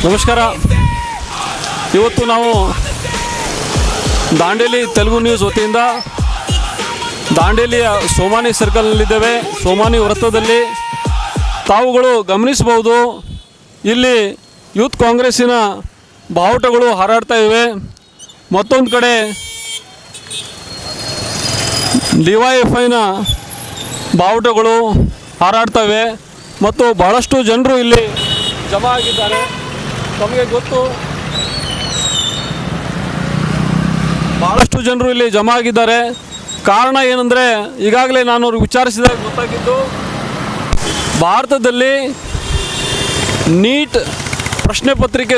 ನಮಸ್ಕಾರ. ಇವತ್ತು ನಾವು ದಾಂಡೇಲಿ ತೆಲುಗು ನ್ಯೂಸ್ ವತಿಯಿಂದ ದಾಂಡೇಲಿಯ ಸೋಮಾನಿ ಸರ್ಕಲ್ನಲ್ಲಿದ್ದೇವೆ. ಸೋಮಾನಿ ವೃತ್ತದಲ್ಲಿ ತಾವುಗಳು ಗಮನಿಸಬಹುದು, ಇಲ್ಲಿ ಯೂತ್ ಕಾಂಗ್ರೆಸ್ಸಿನ ಬಾವುಟಗಳು ಹಾರಾಡ್ತಾ ಇವೆ. ಮತ್ತೊಂದು ಕಡೆ ಡಿವೈಎಫ್ಐನ ಬಾವುಟಗಳು ಹಾರಾಡ್ತವೆ ಮತ್ತು ಬಹಳಷ್ಟು ಜನರು ಇಲ್ಲಿ ಜಮಾ ಆಗಿದ್ದಾರೆ. ತಮಗೆ ಗೊತ್ತು, ಬಹಳಷ್ಟು ಜನರು ಇಲ್ಲಿ ಜಮಾ ಆಗಿದ್ದಾರೆ. ಕಾರಣ ಏನಂದರೆ, ಈಗಾಗಲೇ ನಾನು ಅವ್ರಿಗೆ ವಿಚಾರಿಸಿದಾಗ ಗೊತ್ತಾಗಿದ್ದು, ಭಾರತದಲ್ಲಿ ನೀಟ್ ಪ್ರಶ್ನೆ ಪತ್ರಿಕೆ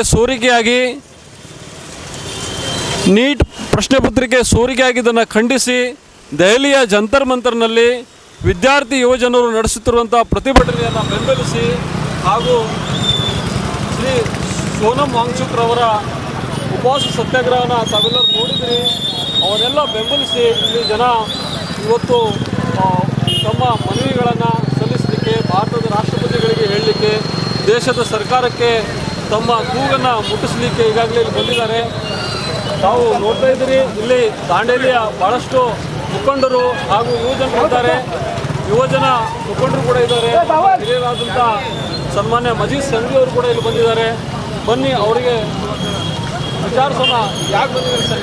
ಸೋರಿಕೆಯಾಗಿದ್ದನ್ನು ಖಂಡಿಸಿ ದೆಹಲಿಯ ಜಂತರ್ ಮಂತರ್ನಲ್ಲಿ ವಿದ್ಯಾರ್ಥಿ ಯುವಜನರು ನಡೆಸುತ್ತಿರುವಂಥ ಪ್ರತಿಭಟನೆಯನ್ನು ಬೆಂಬಲಿಸಿ ಹಾಗೂ ಶ್ರೀ ಸೋನಂ ವಾಂಗ್ಚುಕ್ರವರ ಉಪವಾಸ ಸತ್ಯಾಗ್ರಹನ ತಾವೆಲ್ಲರೂ ನೋಡಿದ್ರಿ. ಅವರೆಲ್ಲ ಬೆಂಬಲಿಸಿ ಇಲ್ಲಿ ಜನ ಇವತ್ತು ತಮ್ಮ ಮನವಿಗಳನ್ನು ಸಲ್ಲಿಸಲಿಕ್ಕೆ, ಭಾರತದ ರಾಷ್ಟ್ರಪತಿಗಳಿಗೆ ಹೇಳಲಿಕ್ಕೆ, ದೇಶದ ಸರ್ಕಾರಕ್ಕೆ ತಮ್ಮ ಕೂಗನ್ನು ಮುಟ್ಟಿಸಲಿಕ್ಕೆ ಈಗಾಗಲೇ ಇಲ್ಲಿ ಬಂದಿದ್ದಾರೆ. ತಾವು ನೋಡ್ತಾ ಇದ್ದೀರಿ, ಇಲ್ಲಿ ದಾಂಡೇಲಿಯ ಭಾಳಷ್ಟು ಮುಖಂಡರು ಹಾಗೂ ಯುವಜನರು ಇದ್ದಾರೆ. ಯುವಜನ ಮುಖಂಡರು ಕೂಡ ಇದ್ದಾರೆ. ಹಿರಿಯರಾದಂಥ ಸನ್ಮಾನ್ಯ ಮಜೀದ್ ಸಂಘಿ ಅವರು ಕೂಡ ಇಲ್ಲಿ ಬಂದಿದ್ದಾರೆ. ಬನ್ನಿ ಅವರಿಗೆ ವಿಚಾರಿಸೋಣ, ಯಾಕೆ ಬಂದಿದ್ದಾರೆ ಸರ್?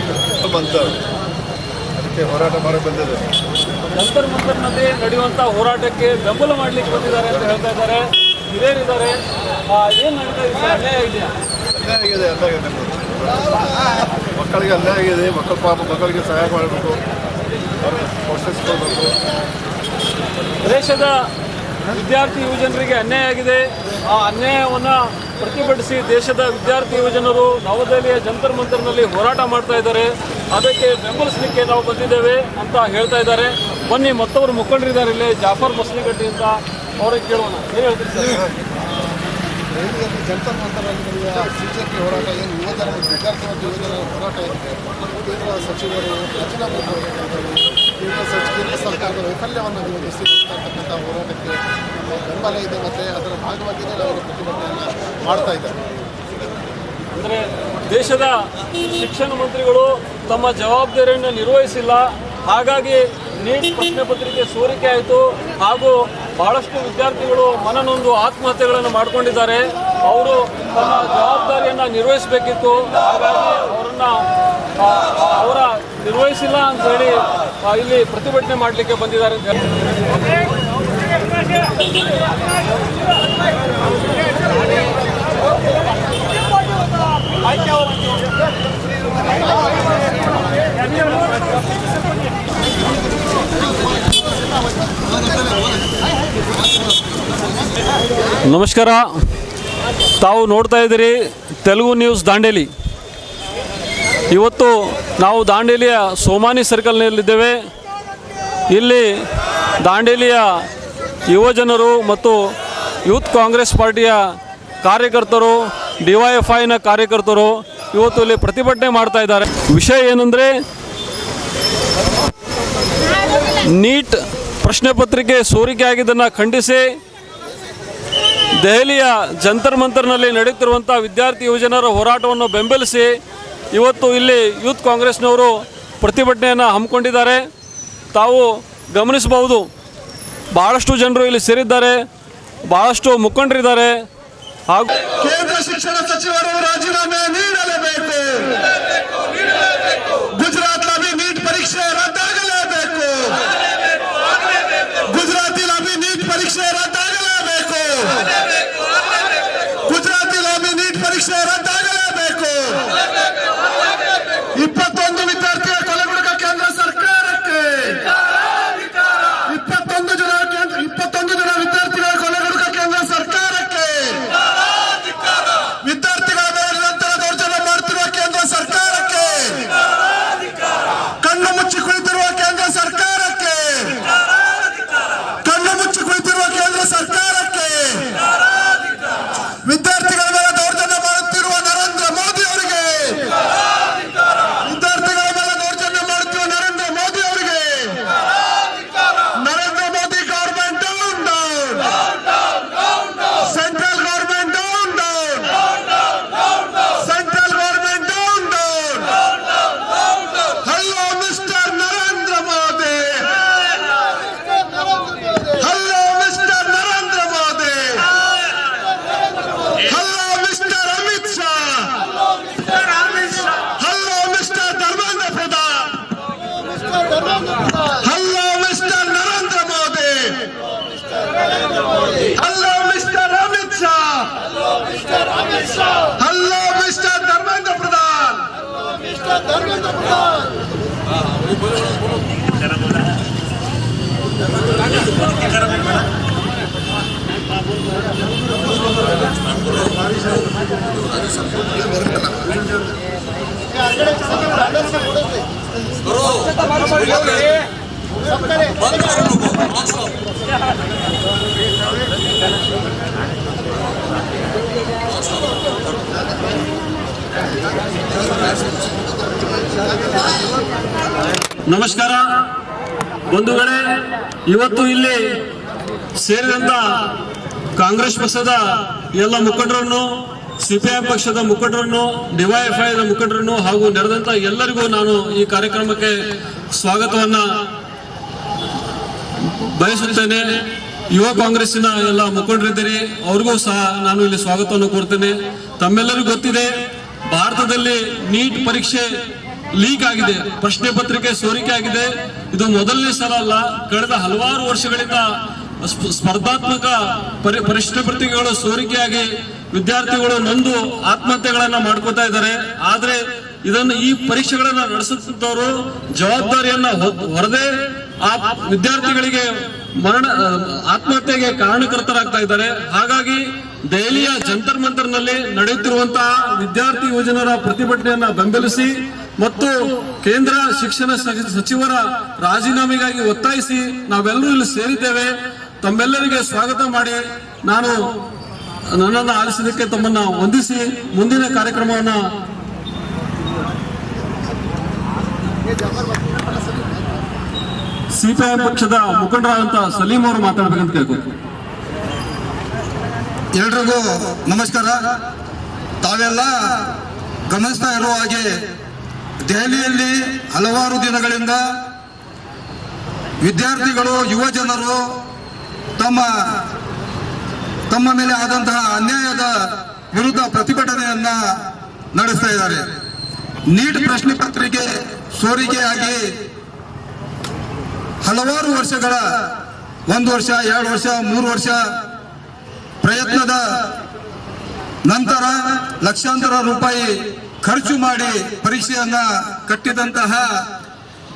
ಅದಕ್ಕೆ ಹೋರಾಟ ಮಾಡಿ ಬಂದಿದೆ. ಜಂತರ್ ಮಂತರ್ನಲ್ಲಿ ನಡೆಯುವಂಥ ಹೋರಾಟಕ್ಕೆ ಬೆಂಬಲ ಮಾಡಲಿಕ್ಕೆ ಬಂದಿದ್ದಾರೆ ಅಂತ ಹೇಳ್ತಾ ಇದ್ದಾರೆ. ಹಿರಿಯರಿದ್ದಾರೆ. ಏನು ನಡೀತಾ ಇದೆ? ಅನ್ಯಾಯ ಇದೆಯಾ? ಅನ್ಯಾಯ ಆಗಿದೆ. ಮಕ್ಕಳಿಗೆ ಅನ್ಯಾಯ ಆಗಿದೆ. ಮಕ್ಕಳಿಗೆ ಸಹಾಯ ಮಾಡಬೇಕು, ಅವ್ರಿಗೆ ಪ್ರೋತ್ಸಾಹಿಸ್ಕೊಳ್ಬೇಕು. ದೇಶದ ವಿದ್ಯಾರ್ಥಿ ಯುವಜನರಿಗೆ ಅನ್ಯಾಯ ಆಗಿದೆ. ಆ ಅನ್ಯಾಯವನ್ನು ಪ್ರತಿಭಟಿಸಿ ದೇಶದ ವಿದ್ಯಾರ್ಥಿ ಯುವಜನರು ನವದೆಹಲಿಯ ಜಂತರ್ ಮಂತರ್ನಲ್ಲಿ ಹೋರಾಟ ಮಾಡ್ತಾ ಇದ್ದಾರೆ. ಅದಕ್ಕೆ ಬೆಂಬಲಿಸಲಿಕ್ಕೆ ನಾವು ಬಂದಿದ್ದೇವೆ ಅಂತ ಹೇಳ್ತಾ ಇದ್ದಾರೆ. ಬನ್ನಿ, ಮತ್ತೊಬ್ಬರು ಮುಖಂಡರಿದ್ದಾರೆ ಇಲ್ಲಿ, ಜಾಫರ್ ಮಸ್ಲಿಗಟ್ಟಿ ಅಂತ, ಅವ್ರಿಗೆ ಕೇಳೋಣ. ಏನು ಹೇಳ್ತೀರಿ ಸರ್? ದೆಹಲಿಯಲ್ಲಿ ಜಂತರ್ ಮಂತರ್ನಲ್ಲಿ ನಡೆಯುವ ಬಿಜೆಪಿ ಹೋರಾಟ ಏನು ಯುವಜನ ವಿದ್ಯಾರ್ಥಿ ಮತ್ತು ಯುವಜನರ ಹೋರಾಟ ಏನಿದೆ, ಕೇಂದ್ರ ಸಚಿವರು ರಾಜೀನಾಮೆ ಕೇಂದ್ರ ಸರ್ಕಾರದ ವೈಫಲ್ಯವನ್ನು ವಿರೋಧಿಸಿರ್ತಕ್ಕಂಥ ಹೋರಾಟಕ್ಕೆ ಬೆಂಬಲ ಇದೆ ಮತ್ತು ಅದರ ಭಾಗವಾಗಿಯೇ ಅವರು ಪ್ರತಿಭಟನೆಯನ್ನು ಮಾಡ್ತಾ ಇದ್ದಾರೆ. ಅಂದರೆ ದೇಶದ ಶಿಕ್ಷಣ ಮಂತ್ರಿಗಳು ತಮ್ಮ ಜವಾಬ್ದಾರಿಯನ್ನು ನಿರ್ವಹಿಸಿಲ್ಲ, ಹಾಗಾಗಿ ನೀಟ್ ಪ್ರಶ್ನೆ ಪತ್ರಿಕೆ ಸೋರಿಕೆ ಆಯಿತು ಹಾಗೂ ಬಹಳಷ್ಟು ವಿದ್ಯಾರ್ಥಿಗಳು ಮನನೊಂದು ಆತ್ಮಹತ್ಯೆಗಳನ್ನು ಮಾಡಿಕೊಂಡಿದ್ದಾರೆ. ಅವರು ತಮ್ಮ ಜವಾಬ್ದಾರಿಯನ್ನು ನಿರ್ವಹಿಸಬೇಕಿತ್ತು, ಹಾಗಾಗಿ ಅವರ ನಿರ್ವಹಿಸಿಲ್ಲ ಅಂತ ಹೇಳಿ ಇಲ್ಲಿ ಪ್ರತಿಭಟನೆ ಮಾಡಲಿಕ್ಕೆ ಬಂದಿದ್ದಾರೆ ಅಂತ ಹೇಳಿ. ನಮಸ್ಕಾರ. ತಾವು ನೋಡ್ತಾ ಇದ್ದೀರಿ ತೆಲುಗು ನ್ಯೂಸ್ ದಾಂಡೇಲಿ. ಇವತ್ತು ನಾವು ದಾಂಡೇಲಿಯ ಸೋಮಾನಿ ಸರ್ಕಲ್ನಲ್ಲಿದ್ದೇವೆ. ಇಲ್ಲಿ ದಾಂಡೇಲಿಯ ಯುವಜನರು ಮತ್ತು ಯೂತ್ ಕಾಂಗ್ರೆಸ್ ಪಾರ್ಟಿಯ ಕಾರ್ಯಕರ್ತರು, ಡಿವೈಎಫ್ಐನ ಕಾರ್ಯಕರ್ತರು ಇವತ್ತು ಇಲ್ಲಿ ಪ್ರತಿಭಟನೆ ಮಾಡ್ತಾ ಇದ್ದಾರೆ. ವಿಷಯ ಏನಂದರೆ, ನೀಟ್ ಪ್ರಶ್ನೆ ಪತ್ರಿಕೆ ಸೋರಿಕೆ ಆಗಿದ್ದನ್ನು ಖಂಡಿಸಿ ದೆಹಲಿಯ ಜಂತರ್ ಮಂತರ್ನಲ್ಲಿ ನಡೆಯುತ್ತಿರುವಂಥ ವಿದ್ಯಾರ್ಥಿ ಯುವಜನರ ಹೋರಾಟವನ್ನು ಬೆಂಬಲಿಸಿ ಇವತ್ತು ಇಲ್ಲಿ ಯೂತ್ ಕಾಂಗ್ರೆಸ್ನವರು ಪ್ರತಿಭಟನೆಯನ್ನು ಹಮ್ಮಿಕೊಂಡಿದ್ದಾರೆ. ತಾವು ಗಮನಿಸಬಹುದು, ಭಾಳಷ್ಟು ಜನರು ಇಲ್ಲಿ ಸೇರಿದ್ದಾರೆ, ಭಾಳಷ್ಟು ಮುಖಂಡರಿದ್ದಾರೆ. ಹಾಗೂ ಕೇಂದ್ರ ಶಿಕ್ಷಣ ಸಚಿವರು ರಾಜೀನಾಮೆ ನೀಡಲೇಬೇಕು. ಗುಜರಾತ್ನಲ್ಲಿ ನೀಟ್ ಪರೀಕ್ಷೆ ರದ್ದಾಗಲೇಬೇಕು. ಗುಜರಾತಿನಲ್ಲಿ ನೀಟ್ ಪರೀಕ್ಷೆ ರದ್ದಾಗಲೇಬೇಕು. ಗುಜರಾತಿನಲ್ಲಿ ನೀಟ್ ಪರೀಕ್ಷೆ ರದ್ದಾಗಲೇಬೇಕು. 21 ವಿದ್ಯಾರ್ಥಿಯ ಕೊಲೆಗಡುಕ ಕೇಂದ್ರ ಸರ್ಕಾರಕ್ಕೆ. 21 ಜನ ವಿದ್ಯಾರ್ಥಿಗಳ ಕೊಲೆಗಡುಕ ಕೇಂದ್ರ ಸರ್ಕಾರಕ್ಕೆ. ವಿದ್ಯಾರ್ಥಿಗಳ ಮೇಲೆ ನಿರಂತರ ದೌರ್ಜನ್ಯ ಮಾಡುತ್ತಿರುವ ಕೇಂದ್ರ ಸರ್ಕಾರ ನಮಸ್ಕಾರ ಬಂಧುಗಳೇ, ಇವತ್ತು ಇಲ್ಲಿ ಸೇರಿದಂತ ಕಾಂಗ್ರೆಸ್ ಪಕ್ಷದ ಎಲ್ಲ ಮುಖಂಡರನ್ನು, ಸಿಪಿಐಎಂ ಪಕ್ಷದ ಮುಖಂಡರನ್ನು, ಡಿವೈಎಫ್ಐದ ಮುಖಂಡರನ್ನು ಹಾಗೂ ನೆರೆದಂತ ಎಲ್ಲರಿಗೂ ನಾನು ಈ ಕಾರ್ಯಕ್ರಮಕ್ಕೆ ಸ್ವಾಗತವನ್ನ ಬಯಸುತ್ತೇನೆ. ಯುವ ಕಾಂಗ್ರೆಸ್ಸಿನ ಎಲ್ಲ ಮುಖಂಡರಿದ್ದೀರಿ, ಅವ್ರಿಗೂ ಸಹ ನಾನು ಇಲ್ಲಿ ಸ್ವಾಗತವನ್ನು ಕೊಡ್ತೇನೆ. ತಮ್ಮೆಲ್ಲರಿಗೂ ಗೊತ್ತಿದೆ, ಭಾರತದಲ್ಲಿ ನೀಟ್ ಪರೀಕ್ಷೆ ಲೀಕ್ ಆಗಿದೆ, ಪ್ರಶ್ನೆ ಪತ್ರಿಕೆ ಸೋರಿಕೆ ಆಗಿದೆ. ಇದು ಮೊದಲನೇ ಸಲ ಅಲ್ಲ, ಕಳೆದ ಹಲವಾರು ವರ್ಷಗಳಿಂದ ಸ್ಪರ್ಧಾತ್ಮಕ ಪ್ರಶ್ನೆ ಪತ್ರಿಕೆಗಳು ಸೋರಿಕೆಯಾಗಿ ವಿದ್ಯಾರ್ಥಿಗಳು ನೊಂದು ಆತ್ಮಹತ್ಯೆಗಳನ್ನ ಮಾಡ್ಕೋತಾ ಇದ್ದಾರೆ. ಆದ್ರೆ ಈ ಪರೀಕ್ಷೆಗಳನ್ನ ನಡೆಸುತ್ತಿದ್ದವರು ಜವಾಬ್ದಾರಿಯನ್ನ ಹೊರದೆ ಆ ವಿದ್ಯಾರ್ಥಿಗಳಿಗೆ ಆತ್ಮಹತ್ಯೆಗೆ ಕಾರಣಕರ್ತರಾಗ್ತಾ ಇದ್ದಾರೆ. ಹಾಗಾಗಿ ದೆಹಲಿಯ ಜಂತರ್ ಮಂತರ್ನಲ್ಲಿ ನಡೆಯುತ್ತಿರುವಂತಹ ವಿದ್ಯಾರ್ಥಿ ಯುವಜನರ ಪ್ರತಿಭಟನೆಯನ್ನ ಬೆಂಬಲಿಸಿ ಮತ್ತು ಕೇಂದ್ರ ಶಿಕ್ಷಣ ಸಚಿವರ ರಾಜೀನಾಮೆಗಾಗಿ ಒತ್ತಾಯಿಸಿ ನಾವೆಲ್ಲರೂ ಇಲ್ಲಿ ಸೇರಿದ್ದೇವೆ. ತಮ್ಮೆಲ್ಲರಿಗೆ ಸ್ವಾಗತ ಮಾಡಿ ನನ್ನನ್ನು ಆಲಿಸಿದ್ದಕ್ಕೆ ತಮ್ಮನ್ನ ವಂದಿಸಿ ಮುಂದಿನ ಕಾರ್ಯಕ್ರಮವನ್ನ ಸಿಪಿಐಎಂ ಪಕ್ಷದ ಮುಖಂಡರಾದಂತ ಸಲೀಂ ಅವರು ಮಾತಾಡ್ಬೇಕಂತ ಕೇಳ್ಕೊಂಡು. ಎಲ್ರಿಗೂ ನಮಸ್ಕಾರ. ತಾವೆಲ್ಲ ಗಮನಿಸ್ತಾ ಇರುವ ಹಾಗೆ ದೆಹಲಿಯಲ್ಲಿ ಹಲವಾರು ದಿನಗಳಿಂದ ವಿದ್ಯಾರ್ಥಿಗಳು, ಯುವ ಜನರು ತಮ್ಮ ಮೇಲೆ ಆದಂತಹ ಅನ್ಯಾಯದ ವಿರುದ್ಧ ಪ್ರತಿಭಟನೆಯನ್ನ ನಡೆಸ್ತಾ ಇದ್ದಾರೆ. ನೀಟ್ ಪ್ರಶ್ನೆ ಪತ್ರಿಕೆ ಸೋರಿಕೆಯಾಗಿ ಹಲವಾರು ವರ್ಷಗಳ 1 ವರ್ಷ, 2 ವರ್ಷ, 3 ವರ್ಷ ಪ್ರಯತ್ನದ ನಂತರ ಲಕ್ಷಾಂತರ ರೂಪಾಯಿ ಖರ್ಚು ಮಾಡಿ ಪರೀಕ್ಷೆಯನ್ನ ಕಟ್ಟಿದಂತಹ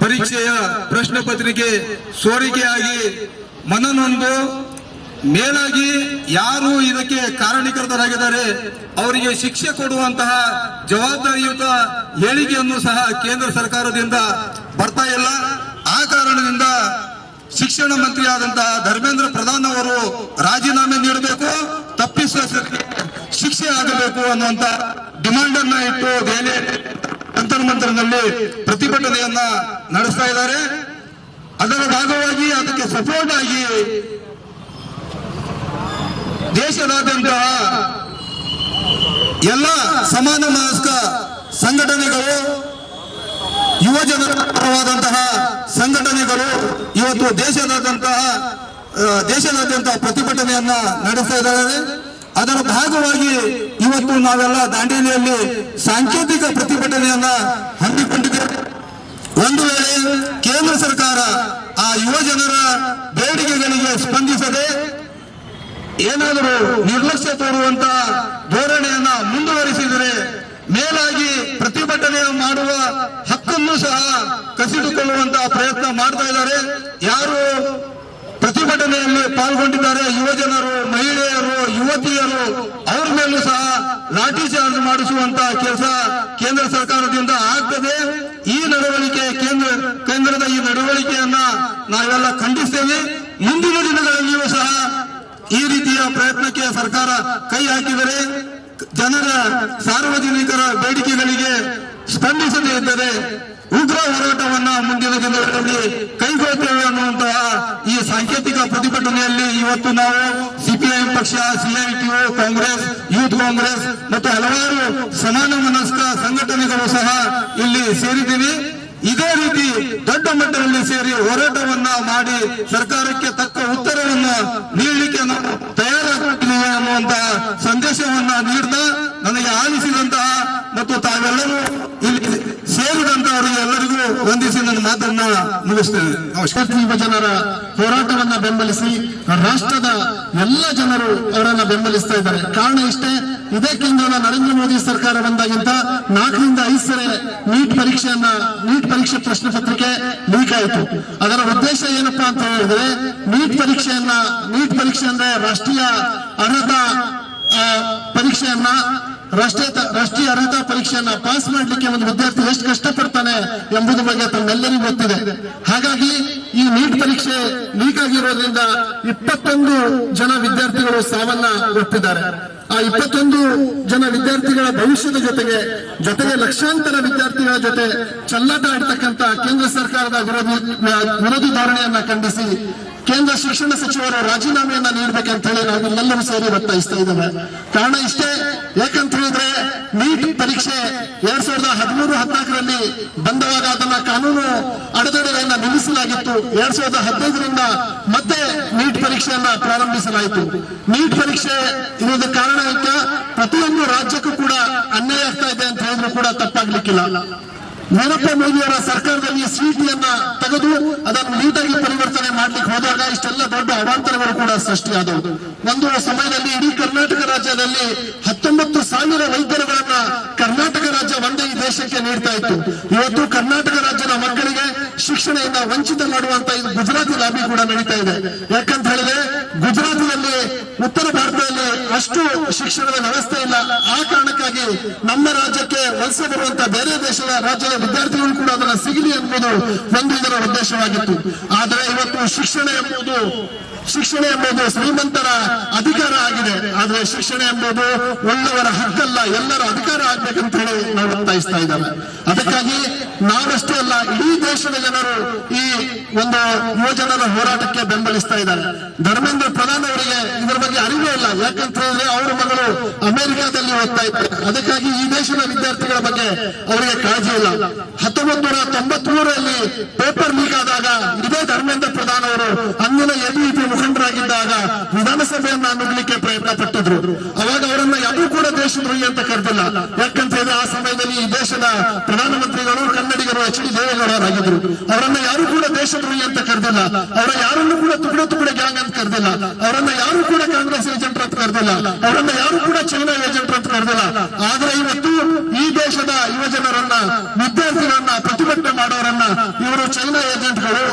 ಪರೀಕ್ಷೆಯ ಪ್ರಶ್ನೆ ಪತ್ರಿಕೆ ಸೋರಿಕೆಯಾಗಿ ಮನನೊಂದು ಮೇಲಾಗಿ ಯಾರು ಇದಕ್ಕೆ ಕಾರಣೀಕರ್ತರಾಗಿದ್ದಾರೆ ಅವರಿಗೆ ಶಿಕ್ಷೆ ಕೊಡುವಂತಹ ಜವಾಬ್ದಾರಿಯುತ ಹೇಳಿಕೆಯನ್ನು ಸಹ ಕೇಂದ್ರ ಸರ್ಕಾರದಿಂದ ಬರ್ತಾ ಇಲ್ಲ. ಆ ಕಾರಣದಿಂದ ಶಿಕ್ಷಣ ಮಂತ್ರಿ ಆದಂತಹ ಧರ್ಮೇಂದ್ರ ಪ್ರಧಾನ್ ಅವರು ರಾಜೀನಾಮೆ ನೀಡಬೇಕು, ತಪ್ಪಿಸುವವರಿಗೆ ಶಿಕ್ಷೆ ಆಗಬೇಕು ಅನ್ನುವಂತ ಡಿಮಾಂಡ್ ಅನ್ನ ಇಟ್ಟು ದೆಹಲಿ ಜಂತರ್ ಮಂತರ್ನಲ್ಲಿ ಪ್ರತಿಭಟನೆಯನ್ನ ನಡೆಸ್ತಾ ಇದ್ದಾರೆ. ಅದರ ಭಾಗವಾಗಿ ಅದಕ್ಕೆ ಸಪೋರ್ಟ್ ಆಗಿ ದೇಶದಾದ್ಯಂತ ಎಲ್ಲ ಸಮಾನ ಮನಸ್ಕ ಸಂಘಟನೆಗಳು, ಯುವ ಜನರ ಪರವಾದಂತಹ ಸಂಘಟನೆಗಳು ಇವತ್ತು ದೇಶದಾದ್ಯಂತ ಪ್ರತಿಭಟನೆಯನ್ನ ನಡೆಸ್ತಾ ಇದ್ದಾರೆ. ಅದರ ಭಾಗವಾಗಿ ಇವತ್ತು ನಾವೆಲ್ಲ ದಾಂಡೇಲಿಯಲ್ಲಿ ಸಾಂಕೇತಿಕ ಪ್ರತಿಭಟನೆಯನ್ನ ಹಮ್ಮಿಕೊಂಡಿದ್ದೇವೆ. ಒಂದು ವೇಳೆ ಕೇಂದ್ರ ಸರ್ಕಾರ ಆ ಯುವ ಜನರ ಬೇಡಿಕೆಗಳಿಗೆ ಸ್ಪಂದಿಸದೆ ಏನಾದರೂ ನಿರ್ಲಕ್ಷ್ಯ ತೋರುವಂತ ಧೋರಣೆಯನ್ನ ಮುಂದುವರಿಸಿದರೆ ಮೇಲಾಗಿ ಪ್ರತಿಭಟನೆ ಮಾಡುವ ಹಕ್ಕನ್ನು ಸಹ ಕಸಿದುಕೊಳ್ಳುವಂತಹ ಪ್ರಯತ್ನ ಮಾಡ್ತಾ ಇದ್ದಾರೆ. ಯಾರು ಪ್ರತಿಭಟನೆಯಲ್ಲಿ ಪಾಲ್ಗೊಂಡಿದ್ದಾರೆ, ಯುವ ಜನರು, ಮಹಿಳೆಯರು, ಯುವತಿಯರು, ಅವ್ರ ಮೇಲೂ ಸಹ ಲಾಠಿ ಚಾರ್ಜ್ ಮಾಡಿಸುವಂತ ಕೆಲಸ ಕೇಂದ್ರ ಸರ್ಕಾರದಿಂದ ಆಗ್ತದೆ. ಈ ನಡವಳಿಕೆ ಕೇಂದ್ರದ ಈ ನಡವಳಿಕೆಯನ್ನ ನಾವೆಲ್ಲ ಖಂಡಿಸ್ತೇವೆ. ಮುಂದಿನ ದಿನಗಳಲ್ಲಿಯೂ ಸಹ ಈ ರೀತಿಯ ಪ್ರಯತ್ನಕ್ಕೆ ಸರ್ಕಾರ ಕೈ ಹಾಕಿದರೆ, ಜನರ ಸಾರ್ವಜನಿಕರ ಬೇಡಿಕೆಗಳಿಗೆ ಸ್ಪಂದಿಸದೇ ಇದ್ದರೆ ಉಗ್ರ ಹೋರಾಟವನ್ನ ಮುಂದಿನ ದಿನಗಳಲ್ಲಿ ಕೈಗೊಳ್ಳುತ್ತೇವೆ ಅನ್ನುವಂತಹ ಈ ಸಾಂಕೇತಿಕ ಪ್ರತಿಭಟನೆಯಲ್ಲಿ ಇವತ್ತು ನಾವು ಸಿಪಿಐಎಂ ಪಕ್ಷ, ಸಿಐಟಿಯು, ಕಾಂಗ್ರೆಸ್, ಯೂತ್ ಕಾಂಗ್ರೆಸ್ ಮತ್ತು ಹಲವಾರು ಸಮಾನ ಮನಸ್ಕ ಸಂಘಟನೆಗಳು ಸಹ ಇಲ್ಲಿ ಸೇರಿದ್ದೀವಿ. ಇದೇ ರೀತಿ ದೊಡ್ಡ ಮಟ್ಟದಲ್ಲಿ ಸೇರಿ ಹೋರಾಟವನ್ನ ಮಾಡಿ ಸರ್ಕಾರಕ್ಕೆ ತಕ್ಕ ಉತ್ತರವನ್ನು ನೀಡಲಿಕ್ಕೆ ನಾವು ತಯಾರಾಗಿದ್ದೇವೆ ಅನ್ನುವಂತಹ ಸಂದೇಶವನ್ನ ನೀಡ್ತಾ ನನಗೆ ಆಲಿಸಿದಂತಹ ಮತ್ತು ತಾವೆಲ್ಲರೂ ಇಲ್ಲಿ ಸೇರಿದಂತವರಿಗೆ ಎಲ್ಲರಿಗೂ ವಂದಿಸಿ ನನ್ನ ಮಾತನ್ನ ಮುಗಿಸ್ತೇನೆ. ಯುವ ಜನರ ಹೋರಾಟವನ್ನ ಬೆಂಬಲಿಸಿ ರಾಷ್ಟ್ರದ ಎಲ್ಲ ಜನರು ಅವರನ್ನ ಬೆಂಬಲಿಸ್ತಾ ಇದ್ದಾರೆ. ಕಾರಣ ಇಷ್ಟೇ, ಇದೇ ಕೇಂದ್ರದ ನರೇಂದ್ರ ಮೋದಿ ಸರ್ಕಾರ ಬಂದಾಗಿಂತ 4 ರಿಂದ 5 ಸರಿ ನೀಟ್ ಪರೀಕ್ಷೆ ಪ್ರಶ್ನೆ ಪತ್ರಿಕೆ ಲೀಕ್ ಆಯಿತು. ಅದರ ಉದ್ದೇಶ ಏನಪ್ಪಾ ಅಂತ ಹೇಳಿದ್ರೆ ನೀಟ್ ಪರೀಕ್ಷೆ ಅಂದ್ರೆ ರಾಷ್ಟ್ರೀಯ ಅರ್ಹತಾ ಪರೀಕ್ಷೆಯನ್ನ ಪಾಸ್ ಮಾಡ್ಲಿಕ್ಕೆ ಒಂದು ವಿದ್ಯಾರ್ಥಿ ಎಷ್ಟು ಕಷ್ಟಪಡ್ತಾನೆ ಎಂಬುದು ಬಗ್ಗೆ ತಮ್ಮೆಲ್ಲರಿಗೂ ಗೊತ್ತಿದೆ. ಹಾಗಾಗಿ ಈ ನೀಟ್ ಪರೀಕ್ಷೆ ಲೀಕ್ ಆಗಿರೋದ್ರಿಂದ 21 ಜನ ವಿದ್ಯಾರ್ಥಿಗಳು ಸಾವನ್ನ ಒಪ್ಪಿದ್ದಾರೆ. ಆ 21 ಜನ ವಿದ್ಯಾರ್ಥಿಗಳ ಭವಿಷ್ಯದ ಜೊತೆಗೆ ಲಕ್ಷಾಂತರ ವಿದ್ಯಾರ್ಥಿಗಳ ಜೊತೆ ಚೆಲ್ಲಾಟ ಆಡ್ತಕ್ಕಂತ ಕೇಂದ್ರ ಸರ್ಕಾರದ ವಿರೋಧಿ ಧೋರಣೆಯನ್ನ ಖಂಡಿಸಿ ಕೇಂದ್ರ ಶಿಕ್ಷಣ ಸಚಿವರು ರಾಜೀನಾಮೆಯನ್ನ ನೀಡಬೇಕಂತ ಹೇಳಿ ನಾವೆಲ್ಲರೂ ಸೇರಿ ಒತ್ತಾಯಿಸ್ತಾ ಇದ್ದೇವೆ. ಕಾರಣ ಇಷ್ಟೇ, ಯಾಕಂತ ಹೇಳಿದ್ರೆ ನೀಟ್ ಪರೀಕ್ಷೆ 2013-14ರಲ್ಲಿ ಬಂದವಾಗ ಅದನ್ನ ಕಾನೂನು ಅಡೆತಡೆಗಳನ್ನ ನಿಲ್ಲಿಸಲಾಗಿತ್ತು. 2015ರಿಂದ ಮತ್ತೆ ನೀಟ್ ಪರೀಕ್ಷೆಯನ್ನ ಪ್ರಾರಂಭಿಸಲಾಯಿತು. ನೀಟ್ ಪರೀಕ್ಷೆ ಇರೋದಕ್ಕೆ ಕಾರಣ ಈಗ ಪ್ರತಿಯೊಂದು ರಾಜ್ಯಕ್ಕೂ ಕೂಡ ಅನ್ಯಾಯ ಆಗ್ತಾ ಇದೆ ಅಂತ ಹೇಳಿದ್ರು ಕೂಡ ತಪ್ಪಾಗ್ಲಿಕ್ಕಿಲ್ಲ. ವೀರಪ್ಪ ಮೊಯ್ಲಿಯವರ ಸರ್ಕಾರದಲ್ಲಿ ಸಿಇಟಿಯನ್ನ ತೆಗೆದು ಅದನ್ನು ನೀಟಾಗಿ ಪರಿವರ್ತನೆ ಮಾಡ್ಲಿಕ್ಕೆ ಹೋದಾಗ ಇಷ್ಟೆಲ್ಲ ದೊಡ್ಡ ಅವಾಂತರಗಳು ಕೂಡ ಸೃಷ್ಟಿಯಾದವು. ಒಂದು ಸಮಯದಲ್ಲಿ ಇಡೀ ಕರ್ನಾಟಕ ರಾಜ್ಯದಲ್ಲಿ 19,000 ವೈದ್ಯರುಗಳನ್ನ ಕರ್ನಾಟಕ ರಾಜ್ಯ ಒಂದೇ ಈ ದೇಶಕ್ಕೆ ನೀಡ್ತಾ ಇತ್ತು. ಇವತ್ತು ಕರ್ನಾಟಕ ರಾಜ್ಯದ ಮಕ್ಕಳಿಗೆ ಶಿಕ್ಷಣದಿಂದ ವಂಚಿತ ಮಾಡುವಂತ ಇದು ಗುಜರಾತಿ ಲಾಬಿ ಕೂಡ ನಡೀತಾ ಇದೆ. ಯಾಕಂತ ಹೇಳಿದ್ರೆ ಗುಜರಾತಿನಲ್ಲಿ ಉತ್ತರ ಭಾರತದಲ್ಲಿ ಅಷ್ಟು ಶಿಕ್ಷಣದ ವ್ಯವಸ್ಥೆ ಇಲ್ಲ. ಆ ಕಾರಣಕ್ಕಾಗಿ ನಮ್ಮ ರಾಜ್ಯಕ್ಕೆ ವಲಸೆ ಬರುವಂತ ಬೇರೆ ದೇಶದ ರಾಜ್ಯದ ವಿದ್ಯಾರ್ಥಿಗಳು ಕೂಡ ಅದನ್ನ ಸಿಗಲಿ ಎಂಬುದು ಒಂದು ಇದರ ಉದ್ದೇಶವಾಗಿತ್ತು. ಆದರೆ ಇವತ್ತು ಶಿಕ್ಷಣ ಎಂಬುದು ಶ್ರೀಮಂತರ ಅಧಿಕಾರ ಆಗಿದೆ. ಆದ್ರೆ ಶಿಕ್ಷಣ ಎಂಬುದು ಒಳ್ಳೆಯವರ ಹಕ್ಕಲ್ಲ, ಎಲ್ಲರ ಅಧಿಕಾರ ಆಗ್ಬೇಕಂತ ಹೇಳಿ ನಾವು ಒತ್ತಾಯಿಸ್ತಾ ಇದ್ದೇವೆ. ಅದಕ್ಕಾಗಿ ನಾವಷ್ಟೇ ಅಲ್ಲ, ಇಡೀ ದೇಶದ ಜನರು ಈ ಒಂದು ಯುವಜನರ ಹೋರಾಟಕ್ಕೆ ಬೆಂಬಲಿಸ್ತಾ ಇದ್ದಾರೆ. ಧರ್ಮೇಂದ್ರ ಪ್ರಧಾನ್ ಅವರಿಗೆ ಇದರ ಬಗ್ಗೆ ಅರಿವೇ ಇಲ್ಲ. ಯಾಕಂತ ಹೇಳಿದ್ರೆ ಅವರ ಮಗಳು ಅಮೆರಿಕಾದಲ್ಲಿ ಓದ್ತಾ ಇದ್ದಾರೆ. ಅದಕ್ಕಾಗಿ ಈ ದೇಶದ ವಿದ್ಯಾರ್ಥಿಗಳ ಬಗ್ಗೆ ಅವರಿಗೆ ಕಾಳಜಿ ಇಲ್ಲ. 1993ರಲ್ಲಿ ಪೇಪರ್ ಲೀಕ್ ಆದಾಗ ಇದೇ ಧರ್ಮೇಂದ್ರ ಪ್ರಧಾನ್ ಅವರು ಅಂದಿನ ಎಬಿವಿಪಿ ಮುಖಂಡರಾಗಿದ್ದಾಗ ವಿಧಾನಸಭೆಯನ್ನ ನುಗ್ಲಿಕ್ಕೆ ಪ್ರಯತ್ನ ಪಟ್ಟಿದ್ರು. ಅವಾಗ ಅವರನ್ನ ಯಾರೂ ಕೂಡ ದೇಶದ್ರೋಹಿ ಅಂತ ಕರೆದಿಲ್ಲ. ಯಾಕಂತ ಹೇಳಿದ್ರೆ ಆ ಸಮಯದಲ್ಲಿ ಈ ದೇಶದ ಪ್ರಧಾನಮಂತ್ರಿಗಳು ಕನ್ನಡಿಗರು ಎಚ್ ಡಿ ದೇವೇಗೌಡರಾಗಿದ್ರು. ಅವರನ್ನ ಯಾರು ಕೂಡ ದೇಶದ್ರೋಹಿ ಅಂತ ಕರೆದಿಲ್ಲ. ಅವರ ಯಾರನ್ನು ಕೂಡ ತುಕಡೆ ಗ್ಯಾಂಗ್ ಅಂತ ಕರೆದಿಲ್ಲ. ಅವರನ್ನ ಯಾರು ಕೂಡ ಕಾಂಗ್ರೆಸ್ ಏಜೆಂಟ್ ಅಂತ ಕರೆದಿಲ್ಲ. ಅವರನ್ನ ಯಾರು ಕೂಡ ಚೈನಾ ಏಜೆಂಟ್ ಅಂತ ಕರೆದಿಲ್ಲ. ಆದ್ರೆ ಇವತ್ತು ಈ ದೇಶದ ಯುವಜನರನ್ನ, ವಿದ್ಯಾರ್ಥಿಗಳನ್ನ, ಪ್ರತಿಭಟನೆ ಮಾಡೋರನ್ನ ಇವರು ಚೈನಾ ಏಜೆಂಟ್ಗಳು,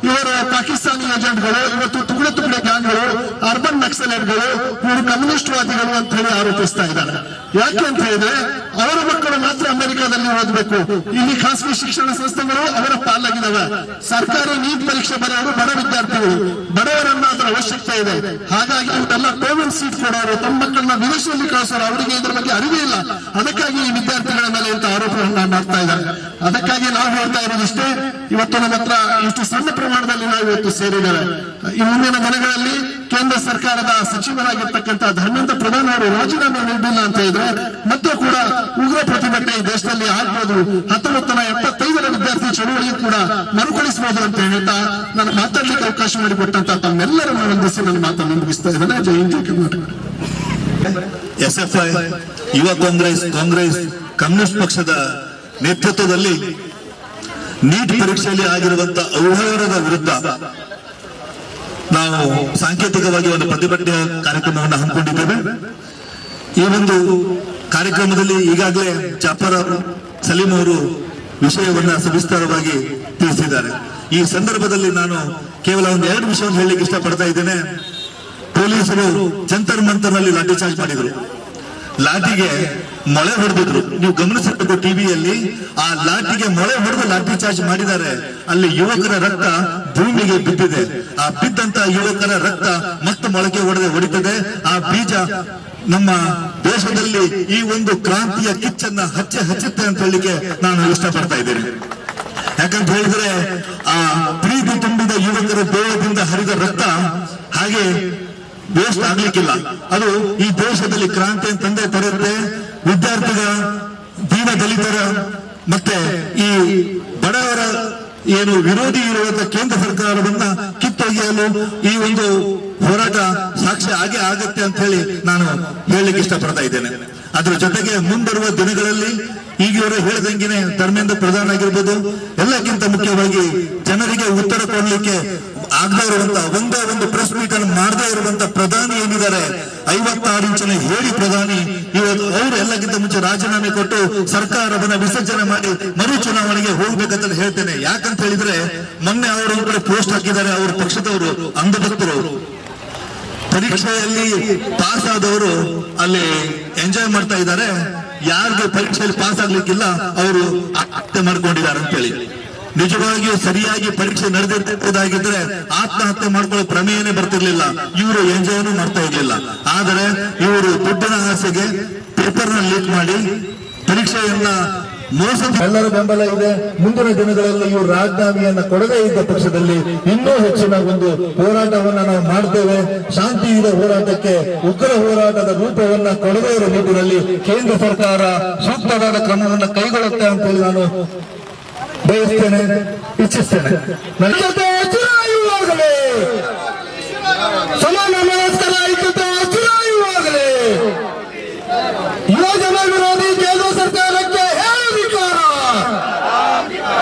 ಇವರು ಪಾಕಿಸ್ತಾನಿ ಏಜೆಂಟ್ಗಳು, ಇವತ್ತು ತುಕಡೆ ಗ್ಯಾಂಗ್ಗಳು, ಅರ್ಬನ್ ನಕ್ಸಲೈಟ್ಗಳು, ಇವರು ಕಮ್ಯುನಿಸ್ಟ್ ವಾದಿಗಳು ಅಂತ ಹೇಳಿ ಆರೋಪಿಸ್ತಾ ಇದ್ದಾರೆ. ಯಾಕೆ ಅಂತ ಹೇಳಿದ್ರೆ ಅವರ ಮಕ್ಕಳು ಮಾತ್ರ ಅಮೆರಿಕಾದಲ್ಲಿ ಓದಬೇಕು. ಇಲ್ಲಿ ಖಾಸಗಿ ಶಿಕ್ಷಣ ಸಂಸ್ಥೆಗಳು ಅವರ ಪಾಲಾಗಿದ್ದಾವೆ. ಸರ್ಕಾರಿ ನೀಟ್ ಪರೀಕ್ಷೆ ಬರೆಯೋರು ಬಡ ವಿದ್ಯಾರ್ಥಿಗಳು, ಬಡವರನ್ನ ಅದರ ಅವಶ್ಯಕತೆ ಇದೆ. ಹಾಗಾಗಿ ಇವರೆಲ್ಲ ಪೇಮೆಂಟ್ ಸೀಟ್ ಕೊಡೋರು, ತಮ್ಮ ಮಕ್ಕಳನ್ನ ವಿದೇಶದಲ್ಲಿ ಕಳಿಸೋರು, ಅವರಿಗೆ ಇದ್ರ ಬಗ್ಗೆ ಅರಿವೇ ಇಲ್ಲ. ಅದಕ್ಕಾಗಿ ಈ ವಿದ್ಯಾರ್ಥಿಗಳ ಮೇಲೆ ಇಂಥ ಆರೋಪಗಳನ್ನ ಮಾಡ್ತಾ ಇದ್ದಾರೆ. ಅದಕ್ಕಾಗಿ ನಾವು ಹೇಳ್ತಾ ಇರೋದಿಷ್ಟೇ, ಇವತ್ತು ನಮ್ಮ ಹತ್ರ ಇಷ್ಟು ಸಣ್ಣ ಪ್ರಮಾಣದಲ್ಲಿ ನಾವು ಇವತ್ತು ಸೇರಿದ್ದೇವೆ. ಈ ಮುಂದಿನ ದಿನಗಳಲ್ಲಿ ಕೇಂದ್ರ ಸರ್ಕಾರದ ಸಚಿವರಾಗಿರ್ತಕ್ಕಂಥ ಧರ್ಮೇಂದ್ರ ಪ್ರಧಾನ್ ಅವರು ರಾಜೀನಾಮೆ ನೀಡಿಲ್ಲ ಅಂತ ಹೇಳಿದ್ರೆ ಮತ್ತೆ ಕೂಡ ಉಗ್ರ ಪ್ರತಿಭಟನೆ ಈ ದೇಶದಲ್ಲಿ ಆಗ್ಬೋದು. 1975ರ ವಿದ್ಯಾರ್ಥಿ ಚಳುವಳಿ ಕೂಡ ಮರುಕಳಿಸಬಹುದು ಅಂತ ಹೇಳ್ತಾ ನಾನು ಮಾತಾಡ್ಲಿಕ್ಕೆ ಅವಕಾಶ ಮಾಡಿಕೊಟ್ಟಂತ ತಮ್ಮೆಲ್ಲರನ್ನು ವಂದಿಸಿ ನನ್ನ ಮಾತನ್ನು ಮುಗಿಸ್ತಾ ಇದ್ದೇನೆ. ಜೈ ಹಿಂದ್, ಜೈ ಕರ್ನಾಟಕ. ಎಸ್ಎಫ್ಐ, ಯುವ ಕಾಂಗ್ರೆಸ್, ಕಮ್ಯುನಿಸ್ಟ್ ಪಕ್ಷದ ನೇತೃತ್ವದಲ್ಲಿ ನೀಟ್ ಪರೀಕ್ಷೆಯಲ್ಲಿ ಆಗಿರುವಂತಹ ಅವ್ಯವಹಾರದ ವಿರುದ್ಧ ನಾವು ಸಾಂಕೇತಿಕವಾಗಿ ಒಂದು ಪ್ರತಿಭಟನೆ ಕಾರ್ಯಕ್ರಮವನ್ನು ಹಮ್ಮಿಕೊಂಡಿದ್ದೇವೆ. ಈ ಒಂದು ಕಾರ್ಯಕ್ರಮದಲ್ಲಿ ಈಗಾಗಲೇ ಜಾಫರ್ ಸಲೀಂ ಅವರು ವಿಷಯವನ್ನ ಸವಿಸ್ತಾರವಾಗಿ ತಿಳಿಸಿದ್ದಾರೆ. ಈ ಸಂದರ್ಭದಲ್ಲಿ ನಾನು ಕೇವಲ ಒಂದು 2 ವಿಷಯವನ್ನು ಹೇಳಲಿಕ್ಕೆ ಇಷ್ಟಪಡ್ತಾ ಇದ್ದೇನೆ. ಪೊಲೀಸರು ಜಂತರ್ ಮಂತರ್ನಲ್ಲಿ ಲಾಠಿ ಚಾರ್ಜ್ ಮಾಡಿದ್ರು, ಲಾಠಿಗೆ ಮೊಳೆ ಹೊಡೆದಿದ್ರು. ನೀವು ಗಮನಿಸಬೇಕು ಟಿವಿಯಲ್ಲಿ, ಆ ಲಾಠಿಗೆ ಮೊಳೆ ಹೊಡೆದು ಲಾಠಿ ಚಾರ್ಜ್ ಮಾಡಿದ್ದಾರೆ. ಅಲ್ಲಿ ಯುವಕರ ರಕ್ತ ಭೂಮಿಗೆ ಬಿದ್ದಿದೆ. ಆ ಬಿದ್ದಂತ ಯುವಕರ ರಕ್ತ ಮತ್ತೆ ಮೊಳಕೆ ಹೊಡಿತದೆ. ಆ ಬೀಜ ನಮ್ಮ ದೇಶದಲ್ಲಿ ಈ ಒಂದು ಕ್ರಾಂತಿಯ ಕಿಚ್ಚನ್ನ ಹಚ್ಚುತ್ತೆ ಅಂತ ಹೇಳಲಿಕ್ಕೆ ನಾನು ಇಷ್ಟಪಡ್ತಾ ಇದ್ದೇನೆ. ಯಾಕಂತ ಹೇಳಿದ್ರೆ ಆ ಪ್ರೀತಿ ತುಂಬಿದ ಯುವಕರ ದೇಹದಿಂದ ಹರಿದ ರಕ್ತ ಹಾಗೆ ವೇಸ್ಟ್ ಆಗ್ಲಿಕ್ಕಿಲ್ಲ. ಅದು ಈ ದೇಶದಲ್ಲಿ ಕ್ರಾಂತಿ ತಂದೆ ತರುತ್ತೆ. ವಿದ್ಯಾರ್ಥಿಗಳ, ದೀನ ದಲಿತರ ಮತ್ತೆ ಈ ಬಡವರ ಏನು ವಿರೋಧಿ ಇರುವಂತಹ ಕೇಂದ್ರ ಸರ್ಕಾರವನ್ನ ಕಿತ್ತೊಗೆಯಲು ಈ ಒಂದು ಹೋರಾಟ ಸಾಕ್ಷ್ಯ ಆಗೇ ಆಗತ್ತೆ ಅಂತ ಹೇಳಿ ನಾನು ಹೇಳಲಿಕ್ಕೆ ಇಷ್ಟಪಡ್ತಾ ಇದ್ದೇನೆ. ಅದ್ರ ಜೊತೆಗೆ ಮುಂಬರುವ ದಿನಗಳಲ್ಲಿ ಈಗ ಇವರು ಹೇಳಿದಂಗೆನೆ ಧರ್ಮೇಂದ್ರ ಪ್ರಧಾನ್ ಆಗಿರ್ಬೋದು, ಎಲ್ಲಕ್ಕಿಂತ ಮುಖ್ಯವಾಗಿ ಜನರಿಗೆ ಉತ್ತರ ಕೊಡಲಿಕ್ಕೆ ಆಗದೇ ಇರುವಂತ ಒಂದೇ ಒಂದು ಪ್ರೆಸ್ ಮೀಟ್ ಅನ್ನು ಮಾಡದೇ ಇರುವಂತ ಪ್ರಧಾನಿ ಏನಿದ್ದಾರೆ 56 ಇಂಚಿನ ಹೇಳಿ ಪ್ರಧಾನಿ ಇವತ್ತು ಅವರು ಎಲ್ಲಕ್ಕಿಂತ ಮುಂಚೆ ರಾಜೀನಾಮೆ ಕೊಟ್ಟು ಸರ್ಕಾರವನ್ನ ವಿಸರ್ಜನೆ ಮಾಡಿ ಮರು ಚುನಾವಣೆಗೆ ಹೋಗ್ಬೇಕಂತ ಹೇಳ್ತೇನೆ. ಯಾಕಂತ ಹೇಳಿದ್ರೆ ಮೊನ್ನೆ ಅವರು ಕಡೆ ಪೋಸ್ಟ್ ಹಾಕಿದ್ದಾರೆ ಅವ್ರ ಪಕ್ಷದವರು ಅಂಧಭಕ್ತರು ಪರೀಕ್ಷೆಯಲ್ಲಿ ಪಾಸ್ ಆದವರು ಅಲ್ಲಿ ಎಂಜಾಯ್ ಮಾಡ್ತಾ ಇದ್ದಾರೆ, ಯಾರಿಗೂ ಪರೀಕ್ಷೆಯಲ್ಲಿ ಪಾಸ್ ಆಗ್ಲಿಕ್ಕಿಲ್ಲ ಅವರು ಆತ್ಮಹತ್ಯೆ ಮಾಡ್ಕೊಂಡಿದ್ದಾರೆ ಅಂತೇಳಿ. ನಿಜವಾಗಿಯೂ ಸರಿಯಾಗಿ ಪರೀಕ್ಷೆ ನಡೆದಿರ್ಬಹುದಾಗಿದ್ರೆ ಆತ್ಮಹತ್ಯೆ ಮಾಡ್ಕೊಳ್ಳೋ ಪ್ರಮೇಯನೇ ಬರ್ತಿರ್ಲಿಲ್ಲ, ಇವರು ಎಂಜಾಯ್ನು ಮಾಡ್ತಾ ಇರ್ಲಿಲ್ಲ. ಆದರೆ ಇವರು ದುಡ್ಡಿನ ಆಸೆಗೆ ಪೇಪರ್ ನ ಲೀಕ್ ಮಾಡಿ ಪರೀಕ್ಷೆಯನ್ನ ಮೋಸ. ಎಲ್ಲರ ಬೆಂಬಲ ಇದೆ. ಮುಂದಿನ ದಿನಗಳಲ್ಲಿ ಇವರು ರಾಜೀನಾಮೆಯನ್ನ ಕೊಡದೇ ಇದ್ದ ಪಕ್ಷದಲ್ಲಿ ಇನ್ನೂ ಹೆಚ್ಚಿನ ಒಂದು ಹೋರಾಟವನ್ನ ನಾವು ಮಾಡ್ತೇವೆ. ಶಾಂತಿಯುತ ಹೋರಾಟಕ್ಕೆ ಉಗ್ರ ಹೋರಾಟದ ರೂಪವನ್ನ ಕೊಡದೇ ಇರುವ ನಿಟ್ಟಿನಲ್ಲಿ ಕೇಂದ್ರ ಸರ್ಕಾರ ಸೂಕ್ತವಾದ ಕ್ರಮವನ್ನು ಕೈಗೊಳ್ಳುತ್ತೆ ಅಂತ ಹೇಳಿ ನಾನು ಬಯಸ್ತೇನೆ, ಇಚ್ಛಿಸ್ತೇನೆ. ಚುನಾಯಿವಾಗಲೇ ಸಮಾನ ಮನಸ್ಕರ ಚುನಾಯಿವಾಗಲೇ ಯುವಜನ ವಿರೋಧಿ ಕೇಂದ್ರ ಸರ್ಕಾರಕ್ಕೆ ಹೇಳಧಿಕಾರ,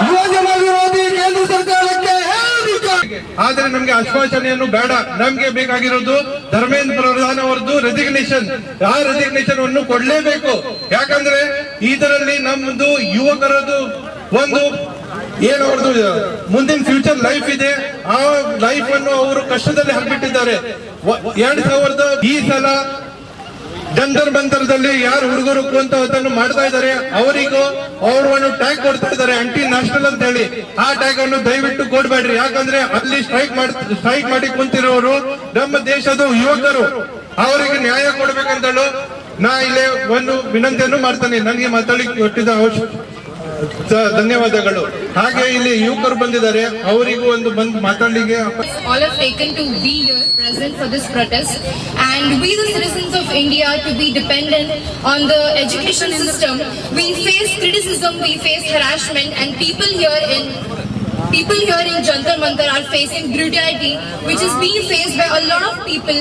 ಯುವಜನ ವಿರೋಧಿ ಕೇಂದ್ರ ಸರ್ಕಾರಕ್ಕೆ ಹೇಳಧಿಕಾರ. ಆದ್ರೆ ನಮ್ಗೆ ಆಶ್ವಾಸನೆಯನ್ನು ಬೇಡ, ನಮ್ಗೆ ಬೇಕಾಗಿರೋದು ಧರ್ಮೇಂದ್ರ ಪ್ರಧಾನ್ ಅವರದ್ದು ರೆಸಿಗ್ನೇಷನ್. ಆ ರೆಸಿಗ್ನೇಷನ್ ಅನ್ನು ಕೊಡ್ಲೇಬೇಕು. ಯಾಕಂದ್ರೆ ಇದರಲ್ಲಿ ನಮ್ದು ಯುವಕರದು ಒಂದು ಏನು ಅವ್ರದ್ದು ಮುಂದಿನ ಫ್ಯೂಚರ್ ಲೈಫ್ ಇದೆ, ಆ ಲೈಫ್ ಅನ್ನು ಅವರು ಕಷ್ಟದಲ್ಲಿ ಹಾಕ್ಬಿಟ್ಟಿದ್ದಾರೆ. 2000 ಈ ಸಲ ಜಂತರ್ ಮಂತರದಲ್ಲಿ ಯಾರು ಹುಡುಗರು ಕುಂತನ್ನು ಮಾಡ್ತಾ ಇದ್ದಾರೆ ಅವರಿಗೂ ಅವರು ಒಂದು ಟ್ಯಾಗ್ ಕೊಡ್ತಾ ಇದ್ದಾರೆ ಆಂಟಿ ನ್ಯಾಷನಲ್ ಅಂತ ಹೇಳಿ. ಆ ಟ್ಯಾಗ್ ಅನ್ನು ದಯವಿಟ್ಟು ಕೊಡ್ಬೇಡ್ರಿ. ಯಾಕಂದ್ರೆ ಅಲ್ಲಿ ಸ್ಟ್ರೈಕ್ ಮಾಡಿ ಕುಂತಿರೋರು ನಮ್ಮ ದೇಶದ ಯುವಕರು, ಅವರಿಗೆ ನ್ಯಾಯ ಕೊಡ್ಬೇಕಂತೇಳು ನಾ ಇಲ್ಲಿ ಒಂದು ವಿನಂತಿಯನ್ನು ಮಾಡ್ತೇನೆ. ನನಗೆ ಮಾತಾಡ್ಲಿಕ್ಕೆ ಕೊಟ್ಟಿದ್ದ ಧನ್ಯವಾದಗಳು. ಹಾಗೆ ಇಲ್ಲಿ ಯುವಕರು ಬಂದಿದ್ದಾರೆ, ಅವರಿಗೂ ಒಂದು ಬಂದು ಮಾತಾಡ್ಲಿಕ್ಕೆ. All have taken to be here present for this protest, and we the citizens of India to be dependent on the education system. We face criticism, we face harassment, and people here in Jantar Mantar are facing brutality, which is being faced by a lot of people,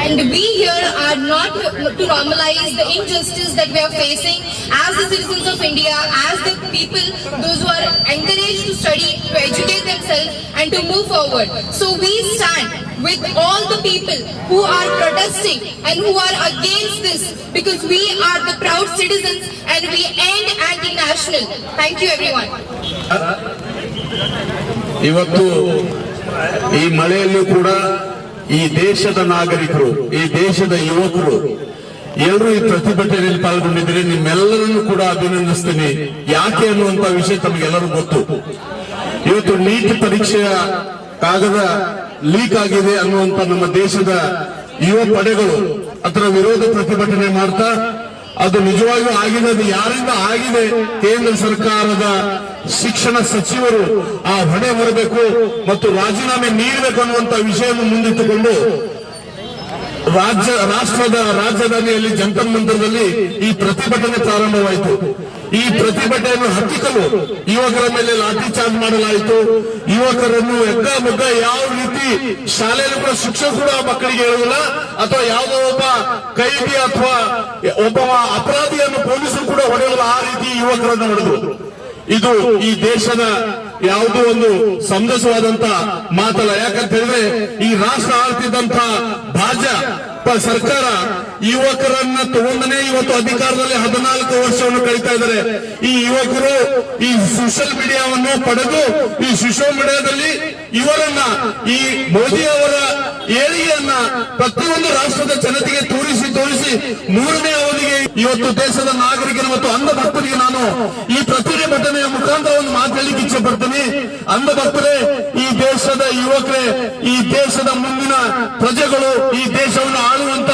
and we here are not to normalize the injustice that we are facing as the citizens of India, as the people, those who are encouraged to study, to educate themselves and to move forward. So we stand with all the people who are protesting and who are against this, because we are the proud citizens and we end anti-national. Thank you everyone. ಇವತ್ತು ಈ ಮಳೆಯಲ್ಲೂ ಕೂಡ ಈ ದೇಶದ ನಾಗರಿಕರು, ಈ ದೇಶದ ಯುವಕರು ಎಲ್ಲರೂ ಈ ಪ್ರತಿಭಟನೆಯಲ್ಲಿ ಪಾಲ್ಗೊಂಡಿದ್ದೀರಿ. ನಿಮ್ಮೆಲ್ಲರನ್ನು ಕೂಡ ಅಭಿನಂದಿಸ್ತೀನಿ. ಯಾಕೆ ಅನ್ನುವಂತ ವಿಷಯ ತಮಗೆಲ್ಲರೂ ಗೊತ್ತು. ಇವತ್ತು ನೀಟ್ ಪರೀಕ್ಷೆಯ ಕಾಗದ ಲೀಕ್ ಆಗಿದೆ ಅನ್ನುವಂತ ನಮ್ಮ ದೇಶದ ಯುವ ಪಡೆಗಳು ಅದರ ವಿರೋಧ ಪ್ರತಿಭಟನೆ ಮಾಡ್ತಾ, ಅದು ನಿಜವಾಗಿಯೂ ಆಗಿದೆ, ಅದು ಯಾರಿಂದ ಆಗಿದೆ, ಕೇಂದ್ರ ಸರ್ಕಾರದ ಶಿಕ್ಷಣ ಸಚಿವರು ಆ ಹೊಣೆ ಹೊರಬೇಕು ಮತ್ತು ರಾಜೀನಾಮೆ ನೀಡಬೇಕು ಅನ್ನುವಂತ ವಿಷಯವನ್ನು ಮುಂದಿಟ್ಟುಕೊಂಡು ರಾಷ್ಟ್ರದ ರಾಜಧಾನಿಯಲ್ಲಿ ಜಂತರ್ ಮಂತರದಲ್ಲಿ ಈ ಪ್ರತಿಭಟನೆ ಪ್ರಾರಂಭವಾಯಿತು. ಈ ಪ್ರತಿಭಟನೆಯನ್ನು ಹತ್ತಿಕ್ಕಲು ಯುವಕರ ಮೇಲೆ ಲಾಠಿ ಚಾರ್ಜ್ ಮಾಡಲಾಯಿತು. ಯುವಕರನ್ನು ಎಗ್ಗ ಯಾವ ರೀತಿ ಶಾಲೆಯಲ್ಲೂ ಕೂಡ ಶಿಕ್ಷಕರು ಕೂಡ ಮಕ್ಕಳಿಗೆ ಹೇಳುವುದಿಲ್ಲ, ಅಥವಾ ಯಾವುದೋ ಒಬ್ಬ ಕೈದಿ ಅಥವಾ ಒಬ್ಬ ಅಪರಾಧಿಯನ್ನು ಪೊಲೀಸರು ಕೂಡ ಹೊಡೆಯುವುದಿಲ್ಲ, ಆ ರೀತಿ ಯುವಕರನ್ನು ಹೊಡೆದರು. ಇದು ಈ ದೇಶದ ಯಾವುದೋ ಒಂದು ಸಮಂಜಸವಾದಂತ ಮಾತಲ್ಲ. ಯಾಕಂತ ಹೇಳಿದ್ರೆ ಈ ರಾಷ್ಟ್ರ ಆಳ್ತಿದ್ದಂತ ಭಾಜಪ ಸರ್ಕಾರ ಯುವಕರನ್ನ ತಗೊಂಡನೇ ಇವತ್ತು ಅಧಿಕಾರದಲ್ಲಿ 14 ವರ್ಷವನ್ನು ಕಳೀತಾ ಇದ್ದಾರೆ. ಈ ಯುವಕರು ಈ ಸೋಷಿಯಲ್ ಮೀಡಿಯಾವನ್ನು ಪಡೆದು ಈ ಸೋಷಿಯಲ್ ಮೀಡಿಯಾದಲ್ಲಿ ಇವರನ್ನ, ಈ ಮೋದಿ ಅವರ ಏಳಿಗೆಯನ್ನ ಪ್ರತಿಯೊಂದು ರಾಷ್ಟ್ರದ ಜನತೆಗೆ ತೋರಿಸಿ 3ನೇ ಅವಧಿಗೆ ಇವತ್ತು ದೇಶದ ನಾಗರಿಕರು ಮತ್ತು ಅಂಧ ಭಕ್ತರಿಗೆ ನಾನು ಈ ಪ್ರತಿಭಟನೆಯ ಮುಖಾಂತರ ಒಂದು ಮಾತು ಹೇಳಲಿಕ್ಕೆ ಇಚ್ಛೆ ಪಡ್ತೀನಿ. ಅಂಧ ಭಕ್ತರೇ, ಈ ದೇಶದ ಯುವಕರೇ, ಈ ದೇಶದ ಮುಂದಿನ ಪ್ರಜೆಗಳು, ಈ ದೇಶವನ್ನು ಆಳುವಂತ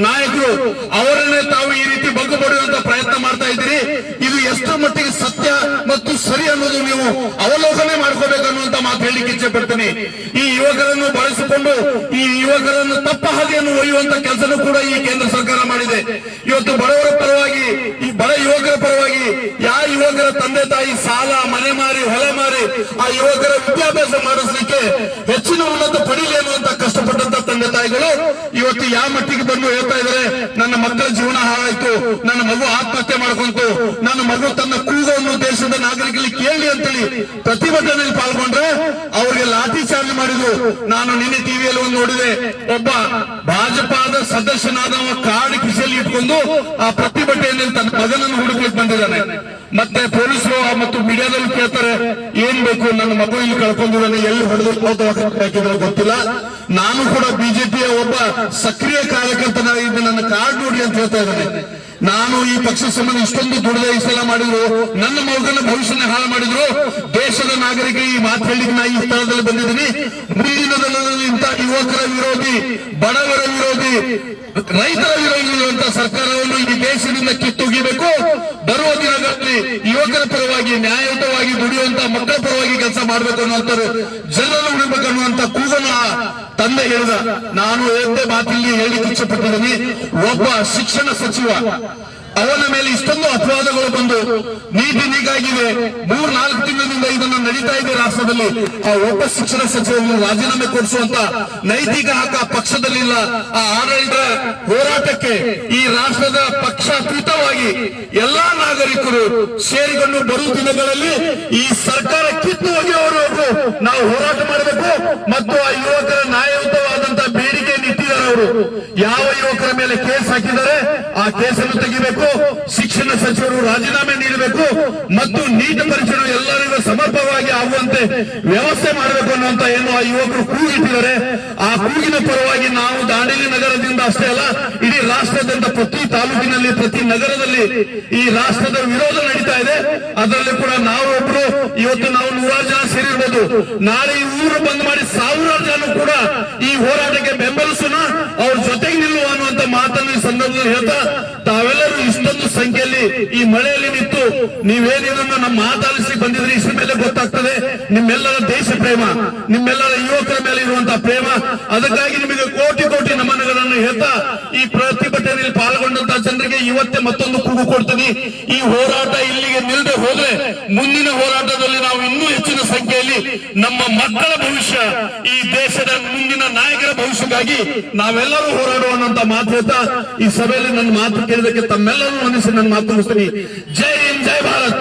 ನಾಯಕರು, ಅವರನ್ನೇ ತಾವು ಈ ರೀತಿ ಬಗ್ಗು ಪಡೆಯುವಂತ ಪ್ರಯತ್ನ ಮಾಡ್ತಾ ಇದ್ದೀರಿ. ಇದು ಎಷ್ಟು ಮಟ್ಟಿಗೆ ಸತ್ಯ ಮತ್ತು ಸರಿ ಅನ್ನೋದು ನೀವು ಅವಲೋಕನೆ ಮಾಡ್ಕೋಬೇಕನ್ನುವಂತ ಮಾತು ಹೇಳಲಿಕ್ಕೆ ಇಚ್ಛೆ ಪಡ್ತೀನಿ. ಈ ಯುವಕರನ್ನು ಬಳಸಿಕೊಂಡು ಈ ಯುವಕರನ್ನು ತಪ್ಪ ಹಾದಿಯನ್ನು ಒಯ್ಯುವಂತ ಕೆಲಸನೂ ಕೂಡ ಈ ಕೇಂದ್ರ ಸರ್ಕಾರ ಮಾಡಿದೆ. ಇವತ್ತು ಬಡವರ ಪರವಾಗಿ, ಈ ಬಡ ಯುವಕರ ಪರವಾಗಿ, ಯಾವ ಯುವಕರ ತಂದೆ ತಾಯಿ ಸಾಲ, ಮನೆ ಮಾರಿ, ಹೊಲ ಮಾರಿ ಆ ಯುವಕರ ವಿದ್ಯಾಭ್ಯಾಸ ಮಾಡಿಸ್ಲಿಕ್ಕೆ ಹೆಚ್ಚಿನ ಉನ್ನತ ಪಡೀಲಿ ಅನ್ನುವಂತ ಕಷ್ಟಪಟ್ಟಂತ ತಂದೆ ತಾಯಿಗಳು ಇವತ್ತು ಯಾವ ಮಟ್ಟಿಗೆ ಬಂದು ಹೇಳ್ತಾ ಇದ್ದಾರೆ, ನನ್ನ ಮಕ್ಕಳ ಜೀವನ ಹಾಳಾಯ್ತು, ನನ್ನ ಮಗು ಆತ್ಮಹತ್ಯೆ ಮಾಡ್ಕೊಂತು, ನನ್ನ ಮಗು ತನ್ನ ಕೂಗನ್ನು ದೇಶದ ನಾಗರಿಕರಿಗೆ ಕೇಳಿ ಅಂತೇಳಿ ಪ್ರತಿಭಟನೆಯಲ್ಲಿ ಪಾಲ್ಗೊಂಡ್ರೆ ಅವರಿಗೆ ಲಾಠಿ ಚಾರ್ಜ್ ಮಾಡಿದ್ರು. ನಾನು ನಿನ್ನೆ ಟಿವಿಯಲ್ಲಿ ಒಂದು ನೋಡಿದೆ, ಒಬ್ಬ ಭಾಜಪಾದ ಸದಸ್ಯನಾದವ ಕಾರ್ಡ್ ಕಿಸೆಯಲ್ಲಿ ಇಟ್ಕೊಂಡು ಆ ಪ್ರತಿಭಟನೆಯಲ್ಲಿ ತನ್ನ ಮಗನನ್ನು ಹುಡುಕ್ಲಿಕ್ಕೆ ಬಂದಿದ್ದಾನೆ. ಮತ್ತೆ ಪೊಲೀಸರು ಮತ್ತು ಮೀಡಿಯಾದಲ್ಲಿ ಕೇಳ್ತಾರೆ, ಏನ್ ಬೇಕು, ನನ್ನ ಮಗು ಇಲ್ಲಿ ಕಳ್ಕೊಂಡಿದ್ದಾನೆ, ಎಲ್ಲಿ ಹೊಡೆದು ಹಾಕಿದ್ರೆ ಗೊತ್ತಿಲ್ಲ. ನಾನು ಕೂಡ ಬಿಜೆಪಿಯ ಒಬ್ಬ ಸಕ್ರಿಯ ಕಾರ್ಯಕರ್ತನಾಗಿದ್ದು ನನ್ನ ಕಾರ್ಡ್ ನೋಡಿ ಅಂತ ಹೇಳ್ತಾ ಇದ್ದಾನೆ. ನಾನು ಈ ಪಕ್ಷ ಸಂಬಂಧ ಇಷ್ಟೊಂದು ದುಡಿದೆ, ಇಷ್ಟೆಲ್ಲ ಮಾಡಿದ್ರು, ನನ್ನ ಮಗನ ಭವಿಷ್ಯನ ಹಾಳು ಮಾಡಿದ್ರು. ದೇಶದ ನಾಗರಿಕ ಈ ಮಾತು ಹೇಳಿಕ್ಕೆ ನಾ ಈ ಸ್ಥಳದಲ್ಲಿ ಬಂದಿದ್ದೀನಿ. ಮುಂದಿನ ದಿನದಲ್ಲಿ ಇಂಥ ಯುವಕರ ವಿರೋಧಿ, ಬಡವರ ವಿರೋಧಿ, ರೈತರ ವಿರೋಧಿ ಇರುವಂತಹ ಸರ್ಕಾರವನ್ನು ಈ ದೇಶದಿಂದ ಕಿತ್ತೊಗಿಬೇಕು. ಬರುವ ದಿನಗಳಲ್ಲಿ ಯುವಕರ ಪರವಾಗಿ ನ್ಯಾಯಯುತವಾಗಿ ದುಡಿಯುವಂತಹ ಮಕ್ಕಳ ಪರವಾಗಿ ಕೆಲಸ ಮಾಡಬೇಕು ಅನ್ನುವಂಥ, ಜನರನ್ನು ಉಳಿಬೇಕು ಅನ್ನುವಂಥ ಕೂಗನ್ನು ತಂದೆ ಹೇಳಿದ. ನಾನು ಒಂದೇ ಮಾತಿಲ್ಲಿ ಹೇಳಿಕ್ಕೆ ಇಚ್ಛೆಪಟ್ಟಿದ್ದೀನಿ. ಒಬ್ಬ ಶಿಕ್ಷಣ ಸಚಿವ, ಅವನ ಮೇಲೆ ಇಷ್ಟೊಂದು ಅಪವಾದಗಳು ಬಂದು ನೀತಿ ನೀಗಾಗಿವೆ. 3-4 ತಿಂಗಳಿಂದ ಇದನ್ನು ನಡೀತಾ ಇದೆ ರಾಷ್ಟ್ರದಲ್ಲಿ. ಆ ಒಬ್ಬ ಶಿಕ್ಷಣ ಸಚಿವರನ್ನು ರಾಜೀನಾಮೆ ಕೊಡಿಸುವಂತ ನೈತಿಕ ಹಕ್ಕು ಪಕ್ಷದಲ್ಲಿಲ್ಲ. ಆ ಆಡಳಿತ ಹೋರಾಟಕ್ಕೆ ಈ ರಾಷ್ಟ್ರದ ಪಕ್ಷಾತೀತವಾಗಿ ಎಲ್ಲಾ ನಾಗರಿಕರು ಸೇರಿಕೊಂಡು ಬರುವ ದಿನಗಳಲ್ಲಿ ಈ ಸರ್ಕಾರ ಕಿತ್ತು ಒಗೆಯುವವರೆಗೂ ನಾವು ಹೋರಾಟ ಮಾಡಬೇಕು. ಮತ್ತು ಆ ಯುವಕರ ನ್ಯಾಯಯುತವಾದಂತಹ ಬೇಡಿಕೆಯನ್ನು ಇಟ್ಟಿದ್ದಾರೆ. ಅವರು ಯಾವ ಯುವಕರ ಮೇಲೆ ಕೇಸ್ ಹಾಕಿದ್ದಾರೆ ಆ ಕೇಸನ್ನು ತೆಗಿಬೇಕು. ಶಿಕ್ಷಣ ಸಚಿವರು ರಾಜೀನಾಮೆ ನೀಡಬೇಕು ಮತ್ತು ನೀಟ್ ಪರೀಕ್ಷೆ ಎಲ್ಲರಿಗೂ ಸಮರ್ಪಕವಾಗಿ ಆಗುವಂತೆ ವ್ಯವಸ್ಥೆ ಮಾಡಬೇಕು ಅನ್ನುವಂತ ಏನು ಆ ಯುವಕರು ಕೂಗಿಟ್ಟಿದ್ದಾರೆ. ಆ ಕೂಗಿನ ಪರವಾಗಿ ನಾವು ದಾಂಡೇಲಿ ನಗರದಿಂದ ಅಷ್ಟೇ ಅಲ್ಲ, ಇಡೀ ರಾಷ್ಟ್ರದಿಂದ ಪ್ರತಿ ತಾಲೂಕಿನಲ್ಲಿ, ಪ್ರತಿ ನಗರದಲ್ಲಿ ಈ ರಾಷ್ಟ್ರದ ವಿರೋಧ ನಡೀತಾ ಇದೆ. ಅದರಲ್ಲಿ ಕೂಡ ನಾವು ಒಬ್ರು, ಇವತ್ತು ನಾವು 100 ಜನ ಸೇರಿರ್ಬೋದು, ನಾಳೆ ಈ ಊರು ಬಂದ್ ಮಾಡಿ 1000 ಜನ ಕೂಡ ಈ ಹೋರಾಟಕ್ಕೆ ಬೆಂಬಲಿಸೋಣ, ಅವ್ರ ಜೊತೆಗೆ ನಿಲ್ಲುವ ಅನ್ನುವಂತ ಮಾತನ್ನು ಈ ಸಂದರ್ಭದಲ್ಲಿ ಹೇಳ್ತಾ, ತಾವೆಲ್ಲರೂ ಇಷ್ಟೊಂದು ಸಂಖ್ಯೆಯಲ್ಲಿ ಈ ಮಳೆಯಲ್ಲಿ ನಿಂತು ನೀವೇನಿದನ್ನು ನಮ್ಮ ಮಾತಾಡಿಸಿ ಬಂದಿದ್ರಿ, ಇದ್ರ ಮೇಲೆ ಗೊತ್ತಾಗ್ತದೆ ನಿಮ್ಮೆಲ್ಲರ ದೇಶ ಪ್ರೇಮ, ನಿಮ್ಮೆಲ್ಲರ ಯುವಕರ ಮೇಲೆ ಇರುವಂತಹ ಪ್ರೇಮ. ಅದಕ್ಕಾಗಿ ನಿಮಗೆ ಕೋಟಿ ಕೋಟಿ ನಮನಗಳನ್ನು ಹೇಳ್ತಾ, ಈ ಪ್ರತಿಭಟನೆಯಲ್ಲಿ ಪಾಲ್ಗೊಂಡಂತಹ ಜನರಿಗೆ ಇವತ್ತೇ ಮತ್ತೊಂದು ಕೂಗು ಕೊಡ್ತೀನಿ. ಈ ಹೋರಾಟ ಇಲ್ಲಿಗೆ ನಿಲ್ಲದೆ ಹೋದ್ರೆ ಮುಂದಿನ ಹೋರಾಟದಲ್ಲಿ ನಾವು ಇನ್ನೂ ಹೆಚ್ಚಿನ ಸಂಖ್ಯೆಯಲ್ಲಿ ನಮ್ಮ ಮಕ್ಕಳ ಭವಿಷ್ಯ, ಈ ದೇಶದ ಮುಂದಿನ ನಾಯಕರ ಭವಿಷ್ಯಕ್ಕಾಗಿ ನಾವೆಲ್ಲರೂ ಹೋರಾಡುವಂತ ಮಾತು ಹೇಳ್ತಾ ಈ ಸಭೆಯಲ್ಲಿ ನನ್ನ ಮಾತು ಕೇಳಿದಕ್ಕೆ ತಮ್ಮೆಲ್ಲರೂ ವಂದಿಸಿ ನನ್ನ ಮಾತು ಮುಗಿಸ್ತೀನಿ. ಜೈ ಹಿಂದ್, ಜೈ ಭಾರತ್.